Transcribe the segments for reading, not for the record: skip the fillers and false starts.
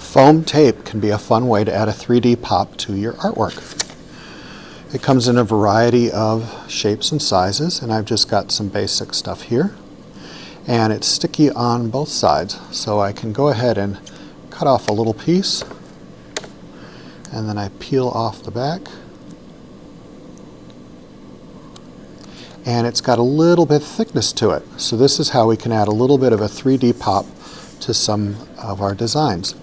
Foam tape can be a fun way to add a 3D pop to your artwork. It comes in a variety of shapes and sizes, and I've just got some basic stuff here. And it's sticky on both sides, so I can go ahead and cut off a little piece, and then I peel off the back. And it's got a little bit of thickness to it, so this is how we can add a little bit of a 3D pop to some of our designs.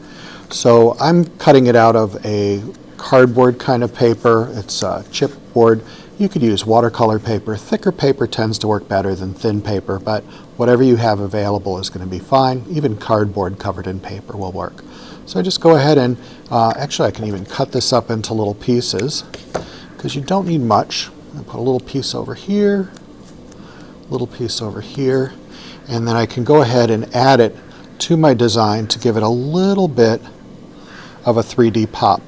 So I'm cutting it out of a cardboard kind of paper. It's chipboard. You could use watercolor paper. Thicker paper tends to work better than thin paper, but whatever you have available is going to be fine. Even cardboard covered in paper will work. So I just go ahead and, actually I can even cut this up into little pieces, because you don't need much. I put a little piece over here, a little piece over here, and then I can go ahead and add it to my design to give it a little bit of a 3D pop.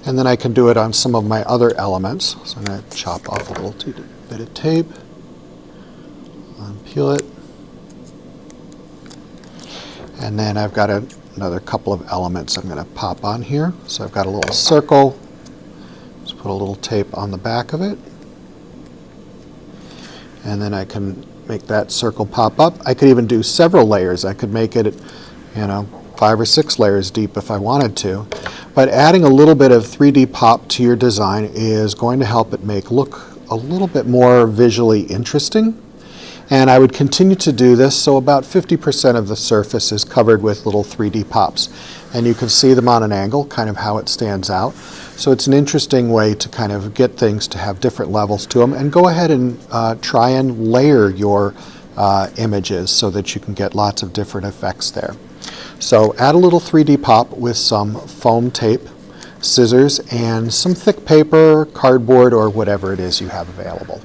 And then I can do it on some of my other elements. So I'm going to chop off a little bit of tape, unpeel it, and then I've got another couple of elements I'm going to pop on here. So I've got a little circle. Just put a little tape on the back of it, and then I can make that circle pop up. I could even do several layers. I could make it, 5 or 6 layers deep if I wanted to. But adding a little bit of 3D pop to your design is going to help it look a little bit more visually interesting. And I would continue to do this, so about 50% of the surface is covered with little 3D pops. And you can see them on an angle, kind of how it stands out. So it's an interesting way to kind of get things to have different levels to them. And go ahead and try and layer your images so that you can get lots of different effects there. So add a little 3D pop with some foam tape, scissors, and some thick paper, cardboard, or whatever it is you have available.